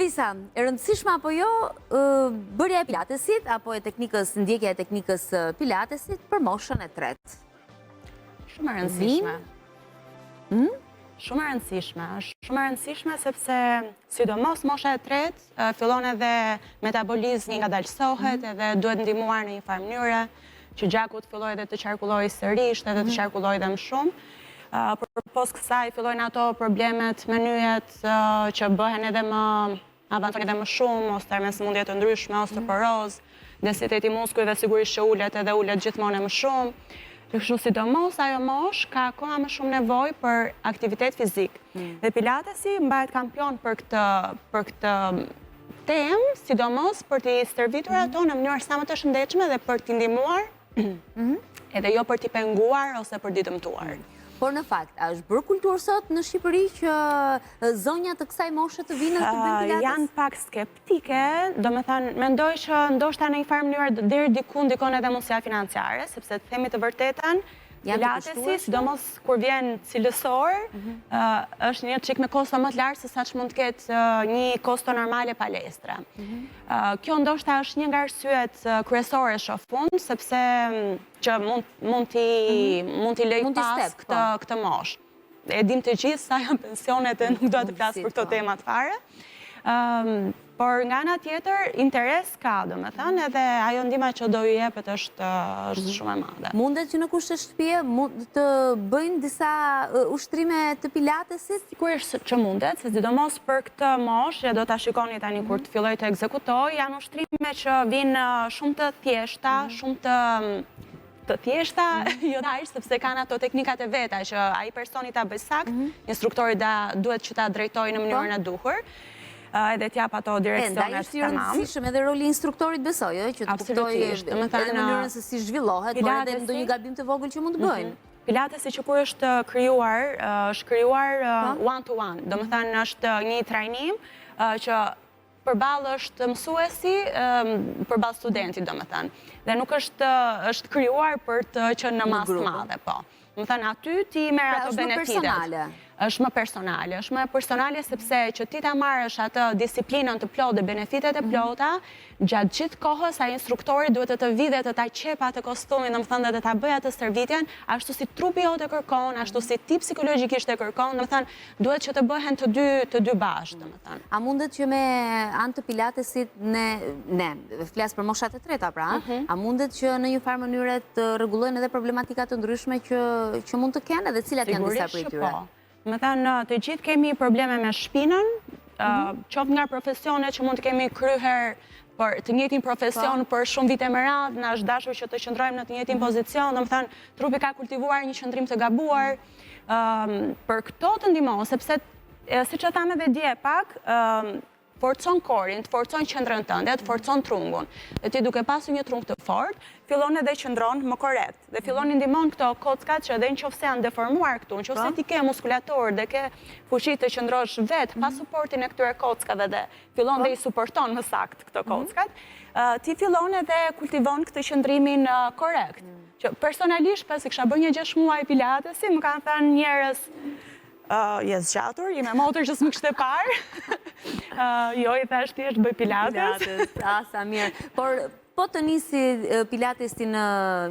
Lërvisa, e rëndësishme apo jo bërja e pilatesit, apo ndjekja e teknikës pilatesit për moshën e tretë? Shumë e rëndësishme. Shumë e rëndësishme. Shumë e rëndësishme sepse, sidomos mosha e tretë, fillon edhe metabolizmi nga dalësohet edhe duhet ndihmuar në një farë mënyre, që gjakut filloj edhe të qarkulloj sërish edhe të qarkulloj dhe më shumë. Për pos kësaj fillojnë ato problemet me nyjet që bëhen edhe më avantojnë edhe më shumë, ose me sëmundje të ndryshme, osteoporoz, densiteti muskujve sigurisht që ullet edhe ullet gjithmonë më shumë. Kështu sidomos ajo mosh ka akoma më shumë nevojë për aktivitet fizik. Dhe pilatesi mbahet kampion për këtë temë, sidomos për t'i stërvitur ato në mënyrë sa më të shëndetshme dhe për t'i ndihmuar, edhe jo për t'i penguar ose për t'i dëmtuar. Por në fakt, a është bërë kulturë sot në Shqipëri që zonja të kësaj moshe të vinë të bëjnë pilates? Janë pak skeptike, do me thënë, mendoj që ndoshta në një farë mënyrë deri dikun dikon edhe mundësia financiare, sepse të themi të vërtetën, pilatesi, sidomos kur vjen cilësor, është një çik me kosto më të lartë se sa që mund të ketë një kosto normale palestre. Kjo ndoshta është një nga arsyet kryesore shofun, sepse që mund t'i lej pas këtë mosh. E dim të gjithë sa janë pensionet e nuk do të flasë për këto temat fare. Por nga ana tjetër, interes ka, do me thënë, edhe ajo ndihma që do ju jepet është shumë e madhe. Mundet që në kushte shtëpie të bëjnë disa ushtrime të pilatesit? Sigurisht që mundet, se sidomos për këtë moshë, do ta shikoni tani kur të filloj të ekzekutoj, janë ushtrime që vinë shumë të thjeshta, shumë të thjeshta, jo të ashtë, sepse kanë ato teknikat e veta që ai personi ta bëj sakt, instruktori duhet që ta drejtojë në mënyrën e duhur. Edhe t'jap ato direksionet tamam. Ndaj është i rëndësishëm edhe roli instruktorit besoj, që të kuptoj edhe mënyrën se si zhvillohet, por edhe ndonjë gabim të vogël që mund të bëjnë. Pilatesi që kur është krijuar one to one, do me thënë është një trajnim që përballë është mësuesi përballë studentit, do me thënë. Dhe nuk është krijuar për të qenë në masë të madhe, po. Do me thënë aty ti merr ato benefitet. Është më personale. Është më personale sepse që ti ta marrësh atë disiplinën të plotë dhe benefitet e plota, gjatë gjithë kohës ai instruktori duhet të vidhe të ta qep atë kostumin, domethënë dhe ta bëj atë stërvitjen, ashtu si trupi jote kërkon, ashtu si ti psikologjikisht e kërkon, domethënë duhet që të bëhen të dy bashkë, domethënë. A mundet që me anë të pilatesit ne flas për moshat e treta pra, a mundet që në një farë mënyrë të rregullojnë edhe problematika të ndryshme që mund të kenë edhe cilat janë disa prej tyre? Me thënë, të gjithë kemi probleme me shpinën, qoftë nga profesionet që mund të kemi kryer për të njëjtin profesion për shumë vite me radhë, na është dashur që të qëndrojmë në të njëjtin pozicion, do të thënë, trupi ka kultivuar një qëndrim të gabuar, për këto të ndihmon, sepse siç e thamë edhe dje pak, forcon korin, të forcon qendrën tënde, të forcon trungun. Dhe ti duke pasur një trung të fortë, fillon edhe qëndron më korrekt. Dhe fillon ndihmon këto kockat që edhe nëse janë deformuar këtu, nëse ti ke muskulator dhe ke fuqi të qëndrosh vetë pa suportin e këtyre kockave dhe fillon dhe i suporton më saktë këto kockat, ti fillon edhe kultivon këtë qëndrimin korrekt. Që personalisht pasi kisha bërë një 6 muaj pilatesi, më kanë thënë njerëz jes gjatur, jime motër që s'më kështë e parë. Jo, i thashtë ti është bëj pilates. Sa mirë. Por, po të nisi pilatesi në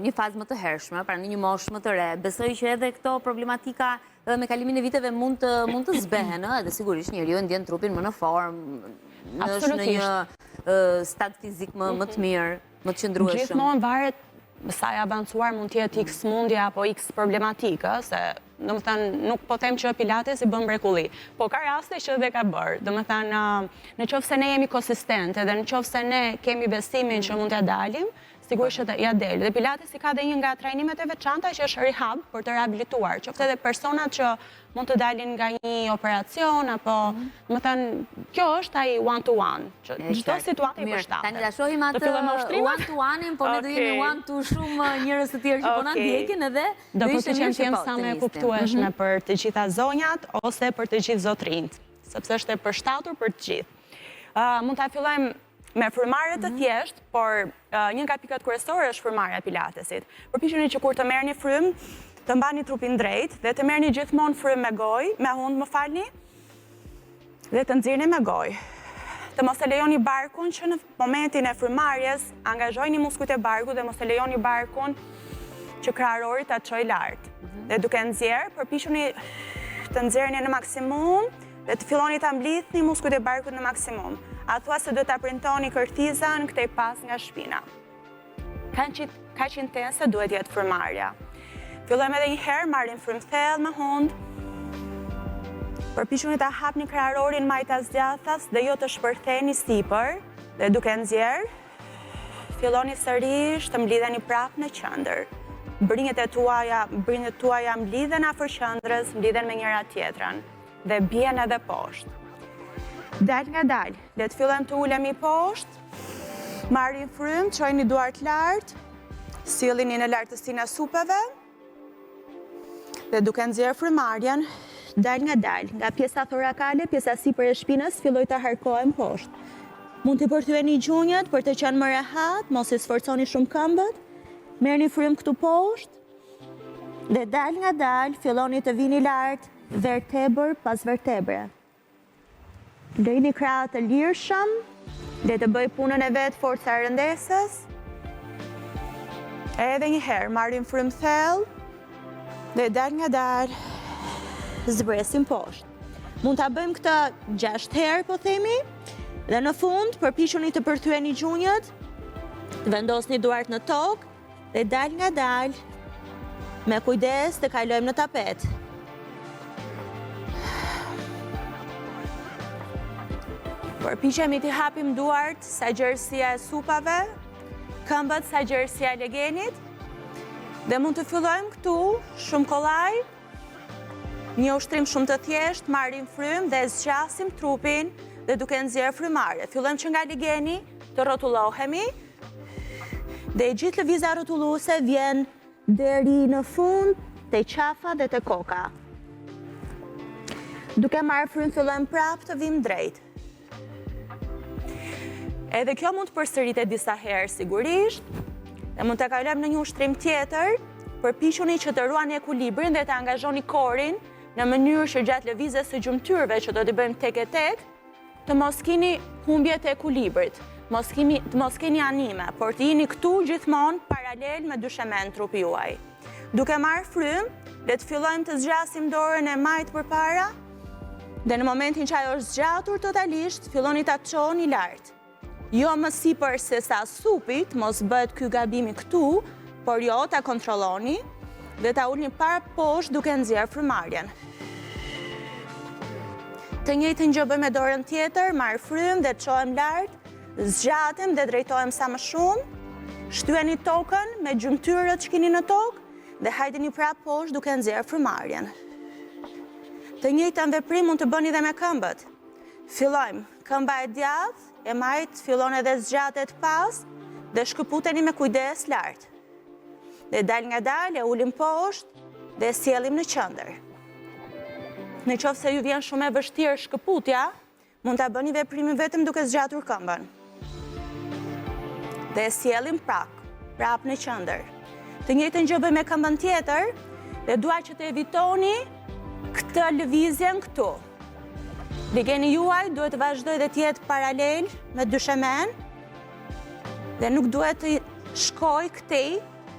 një fazë më të hershme, pra në një moshë më të re, besoj që edhe këto problematika me kalimin e viteve mund të zbehen, edhe sigurisht njeriu ndjen trupin më në formë, është në një stat fizik më të mirë, më të qëndrueshëm. Gjithmonë varet sa e avancuar mund t'jetë x smundja apo x problematika, se do më thënë, nuk po them që pilates i bën mrekulli, po ka raste që dhe ka bërë. Do më thënë, në qoftë se ne jemi konsistent, edhe në qoftë se ne kemi besimin që mund t'ja dalim, sigurisht që ja del. Dhe pilates i ka dhe një nga trajnimet e veçanta që është rehab për të rehabilituar. Qoftë edhe personat që mund të dalin nga një operacion, apo, do më thënë, kjo është ai one to one, që çdo situatë i përshtatet. Tani ta shohim atë one to one-in, po ne do jemi one to shumë njerëz të tjerë që po na ndjekin edhe do të qenë sa më e kuptueshme për të gjitha zonjat ose për të gjithë zotrinjt, sepse është e përshtatur për të gjithë. Mund ta fillojmë me frymarrje të thjeshtë, por një nga pikat kryesore është frymarrja e pilatesit. Përpiqeni që kur të merrni frym, të mbani trupin drejt dhe të merrni gjithmonë frym me gojë, me hund, më falni, dhe të nxirni me gojë. të mos e lejoni barkun që në momentin e frymarrjes angazhojni muskujt e barkut dhe mos e lejoni barkun që krahërori ta çojë lart. Dhe duke nxjerr, përpiquni të nxjerrni në maksimum dhe të filloni ta mblidhni muskujt e barkut në maksimum. A thua se duhet ta printoni kërthizën këtej pas nga shpina. Kaq intense duhet jetë frymarrja. Fillojmë edhe një herë, marrim frym thellë me hund. Përpiquni ta hapni kraharorin majtas djathtas dhe jo të shpërtheni sipër, dhe duke nxjerr, filloni sërish të mblidheni prapë në qendër. Brinjët tuaja mblidhen afër qendrës, mblidhen me njëra tjetrën dhe bien edhe poshtë. Dal nga dal, le të fillojmë të ulemi poshtë. Marrim frym, çojini duart lart, sillini në lartësinë e supeve. Dhe duke nxjerr frymarrjen, dal nga dal, nga pjesa thorakale, pjesa sipër e shpinës, filloj të harkohem poshtë. Mund të përthyeni gjunjët për të qenë më rehat, mos i sforconi shumë këmbët. Merrni frym këtu poshtë dhe dal nga dal, filloni të vini lart, vertebër pas vertebre. Lejni krahët të lirshëm, le të bëj punën e vet forca e rëndesës. Edhe një herë, marrim frym thellë dhe dal nga dal, zbresim poshtë. Mund ta bëjmë këtë 6 herë, po themi, dhe në fund përpiquni të përthyeni gjunjët, të vendosni duart në tokë dhe dal nga dal, me kujdes të kalojmë në tapet. Përpiqemi të hapim duart sa gjerësia e supave, këmbët sa gjerësia e legenit, dhe mund të fillojmë këtu, shumë kollaj, një ushtrim shumë të thjeshtë, marrim frym dhe zgjasim trupin dhe duke nxjerrë frymarrje. Fillojmë që nga legeni, të rrotullohemi, dhe i gjithë lëvizja rrotulluese vjen deri në fund te qafa dhe te koka. Duke marrë frym, fillojmë prapë të vim drejt. Edhe kjo mund të përsëritet disa herë sigurisht, dhe mund të kalojmë në një ushtrim tjetër, përpiquni që të ruani ekuilibrin dhe të angazhoni korin në mënyrë që gjatë lëvizjes së gjymtyrëve që do t'i bëjmë tek e tek, të mos keni humbje të ekuilibrit, të mos keni anime, por të jeni këtu gjithmonë paralel me dyshemen trupi juaj. Duke marrë frym, le të fillojmë të zgjasim dorën e majt përpara, dhe në momentin që ajo është zgjatur totalisht, filloni ta çoni lart. Jo më sipër se sa supit, mos bëhet ky gabimi këtu, por jo, ta kontrolloni dhe ta ulni para poshtë duke nxjerrë frymarrjen. Të njëjtën gjë bëjmë me dorën tjetër, marr frym dhe çohem lart, zgjatem dhe drejtohem sa më shumë, shtyeni tokën me gjymtyrët që keni në tokë dhe hajdeni prapë poshtë duke nxjerrë frymarrjen. Të njëjtën veprim mund të bëni edhe me këmbët. Fillojmë, këmba e djathtë, e majt fillon edhe zgjatet pas dhe shkëputeni me kujdes lart. Dhe dal nga dal, e ulim poshtë dhe sjellim në qendër. Në qoftë se ju vjen shumë e vështirë shkëputja, mund ta bëni veprimin vetëm duke zgjatur këmbën. Dhe sjellim prapë në qendër. Të njëjtën gjë bëjmë me këmbën tjetër dhe dua që të evitoni këtë lëvizjen këtu. Legeni juaj duhet të vazhdojë dhe të jetë paralel me dyshemen dhe nuk duhet të shkoj këtej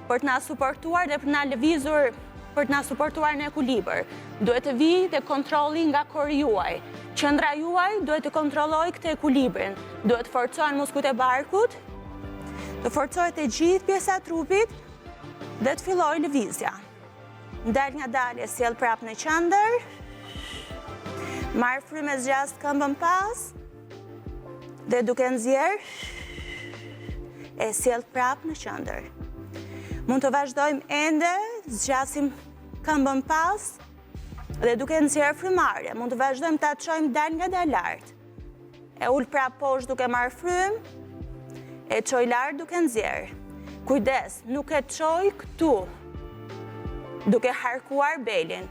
për të na suportuar dhe për të na lëvizur, për të na suportuar në ekuilibër. Duhet të vijë dhe kontrolli nga kori juaj. Qendra juaj duhet të kontrollojë këtë ekuilibrin. Duhet të forcohen muskujt e barkut, të forcohet e gjithë pjesa e trupit dhe të fillojë lëvizja. Dal nga dalje, sjell prapë në qendër. Marr frym e zgjas këmbën pas dhe duke nxjerr e sjell prapë në qendër. Mund të vazhdojmë ende, zgjasim këmbën pas dhe duke nxjerr frymarrje. Mund të vazhdojmë ta çojmë dal nga dal lart. E ul prapë poshtë duke marr frym, e çoj lart duke nxjerr. Kujdes, nuk e çoj këtu, duke harkuar belin.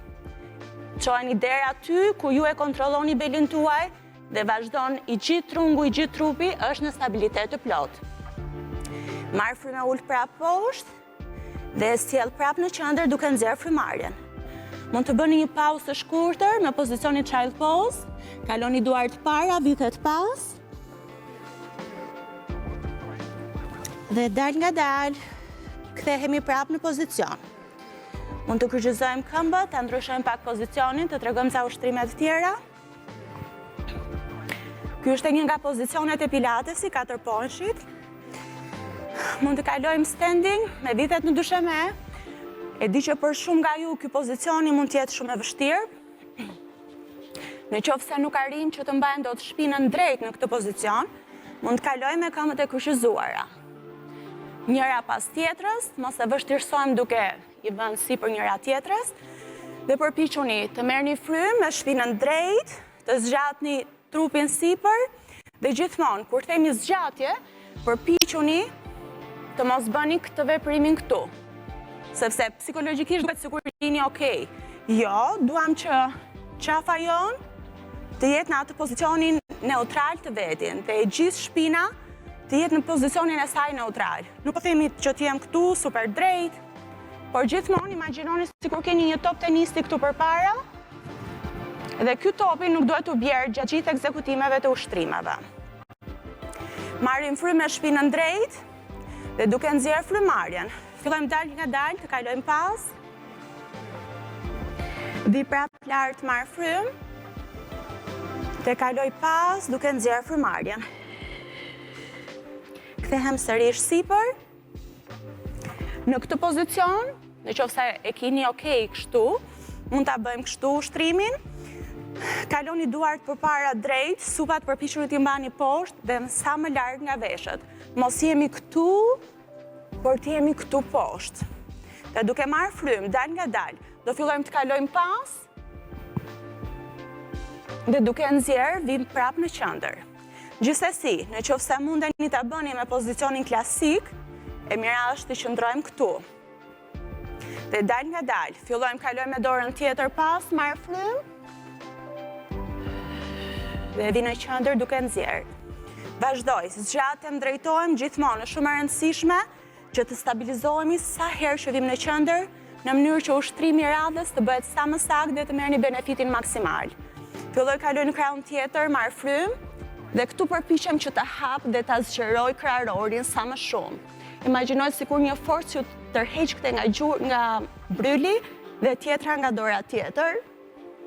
Çojeni deri aty ku ju e kontrolloni belin tuaj dhe vazhdon i gjithë trungu, i gjithë trupi është në stabilitet të plot. Marr frym e ul prapë poshtë dhe sjell prapë në qendër duke nxjerr frymarrjen. Mund të bëni një pauzë të shkurtër me pozicionin child pose, kaloni duart para, vitet pas Dhe dal nga dal, kthehemi prapë në pozicion. Mund të kryqëzojmë këmbët, të ndryshojmë pak pozicionin, të tregojmë ca ushtrimet tjera. Ky është një nga pozicionet e pilatesi, 4 ponshit. Mund të kalojmë standing me vitet në dysheme. E di që për shumë nga ju, ky pozicioni mund të jetë shumë e vështirë. Në qoftë se nuk arrin që të mbajnë dot shpinën drejt në këtë pozicion, mund të kalojmë me këmbët e kryqëzuara. Njëra pas tjetrës, mos e vështirësojmë duke i vënë sipër njëra tjetrës, dhe përpiquni të merrni frymë me shpinën drejt, të zgjatni trupin sipër, dhe gjithmonë kur themi zgjatje, përpiquni të mos bëni këtë veprimin këtu. Sepse psikologjikisht duhet sikur jeni okay. Jo, duam që qafa jon të jetë në atë pozicionin neutral të vetin, dhe e gjithë shpina të jetë në pozicionin e saj neutral. Nuk po themi që të jem këtu super drejt, por gjithmonë imagjinoni sikur keni një top tenisti këtu përpara, dhe ky topi nuk duhet të bjerë gjatë gjithë ekzekutimeve të ushtrimeve. Marrim frymë me shpinën drejt dhe duke nxjerrë frymarrjen. Fillojmë dal nga dal, të kalojmë pas. Vi prapë lart marr frymë. Të kaloj pas duke nxjerrë frymarrjen. Kthehem sërish sipër. Në këtë pozicion, nëse e keni okay kështu, mund ta bëjmë kështu ushtrimin. Kaloni duart përpara drejt, supat përpiquni t'i mbani poshtë dhe sa më larg nga veshët. Mos jemi këtu, por t'jemi këtu poshtë. Dhe duke marrë frymë, dal nga dal, do fillojmë të kalojmë pas, dhe duke nxjerrë, vim prapë në qendër. Gjithsesi, nëse mundeni ta bëni me pozicionin klasik, e mira është të qëndrojmë këtu. Dhe dal nga dal, fillojmë kalojmë me dorën tjetër pas, marr frymë, dhe vi në qendër duke nxjerrë. Vazhdoj, zgjatem, drejtohem, gjithmonë është shumë e rëndësishme që të stabilizohemi sa herë që vim në qendër, në mënyrë që ushtrimi i radhës të bëhet sa më saktë dhe të merrni benefitin maksimal. Filloj kaloj në krahun tjetër, marr frymë, dhe këtu përpiqem që të hap dhe ta zgjeroj kraharorin sa më shumë. Imagjinoj sikur një forcë që tërheq këtë nga bryli dhe tjetra nga dora tjetër,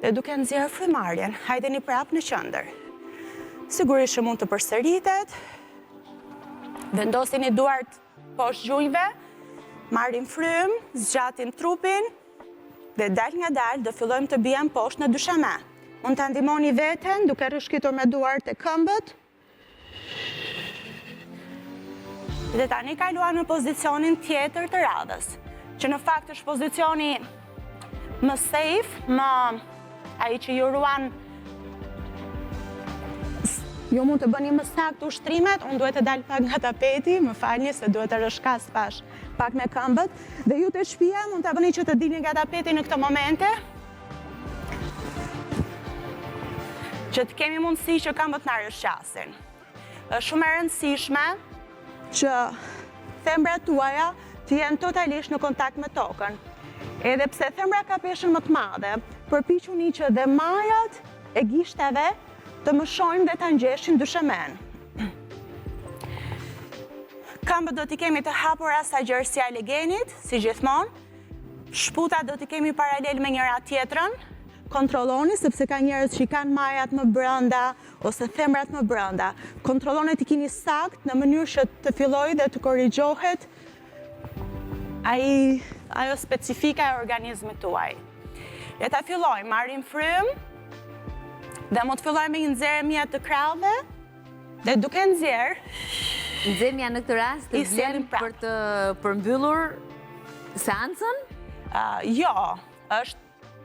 dhe duke nxjerrë frymarrjen, hajdeni prapë në qendër. Sigurisht që mund të përsëritet. Vendosini duart poshtë gjunjve, marrim frymë, zgjatim trupin, dhe dal nga dal do fillojmë të bijem poshtë në dysheme. Mund ta ndihmoni veten duke rrëshqitur me duart e këmbët. Dhe tani kaluam në pozicionin tjetër të radhës, që në fakt është pozicioni më safe, ai që ju ruan. Ju mund të bëni më saktë ushtrimet, unë duhet të dal pak nga tapeti, më falni se duhet të rrëshkas pak me këmbët, dhe ju të shtëpia mund të bëni që të dilni nga tapeti në këto momente, që të kemi mundësi që këmbët na rrëshqasin. Është shumë e rëndësishme që thembrat tuaja të jenë totalisht në kontakt me tokën. Edhe pse thembra ka peshën më të madhe, përpiquni që dhe majat e gishteve të mëshojnë dhe të ngjeshin dyshemen. Këmbët do t'i kemi të hapura sa gjerësia e legenit, si gjithmonë. Shputat do t'i kemi paralel me njëra tjetrën. Kontrolloni, sepse ka njerëz që i kanë majat më brenda ose thembrat më brenda. Kontrolloni t'i keni sakt në mënyrë që të fillojë dhe të korrigjohet ajo specifika e organizmit tuaj. Le ta fillojmë, marrim frymë, dhe mund të fillojmë me një nxjerrje të krahëve, dhe duke nxjerrë, nxjerrja në këtë rast të vlen për të përmbyllur seancën? Jo, është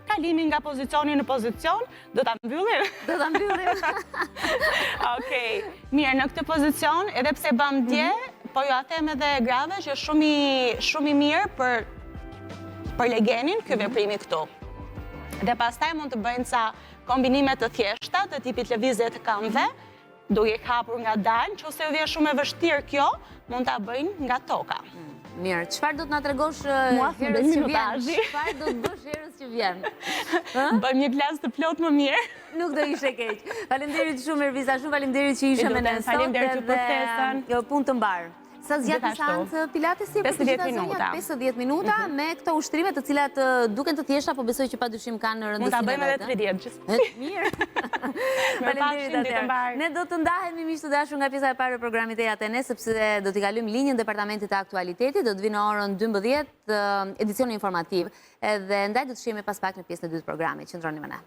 kalimi nga pozicioni në pozicion, do ta mbyllim? Do ta mbyllim. Okej, mirë, në këtë pozicion, edhe pse bëm dje, po ju a them edhe grave që shumë i mirë për legenin ky veprimi këtu. Dhe pastaj mund të bëjnë ca kombinime të thjeshta të tipit lëvizje të këmbëve, duke hapur nga dalë, nëse ju vjen shumë e vështirë kjo, mund ta bëjnë nga toka. Mirë, çfarë do të na tregosh herës që vjen? Çfarë do të bësh herës që vjen? Bëjmë një klas të plot më mirë. Nuk do ishte keq. Faleminderit shumë Ervisa, shumë faleminderit që ishe me ne sot. Faleminderit për ftesën. Punë të mbar. Sa zgjatë seancë pilatesi? 50 minuta. 50 minuta me këto ushtrime të cilat duken të thjeshta, po besoj që padyshim kanë rëndësinë. Mund ta bëjmë edhe 30 gjithsesi. Mirë. Faleminderit. Ne do të ndahemi miq të dashur nga pjesa e parë e programit e Atene, sepse do t'i kalojmë linjën departamentit të aktualitetit, do të vinë në orën 12 edicioni informativ. Edhe ndaj do të shihemi pas pak në pjesën e dytë të programit. Qëndroni me ne.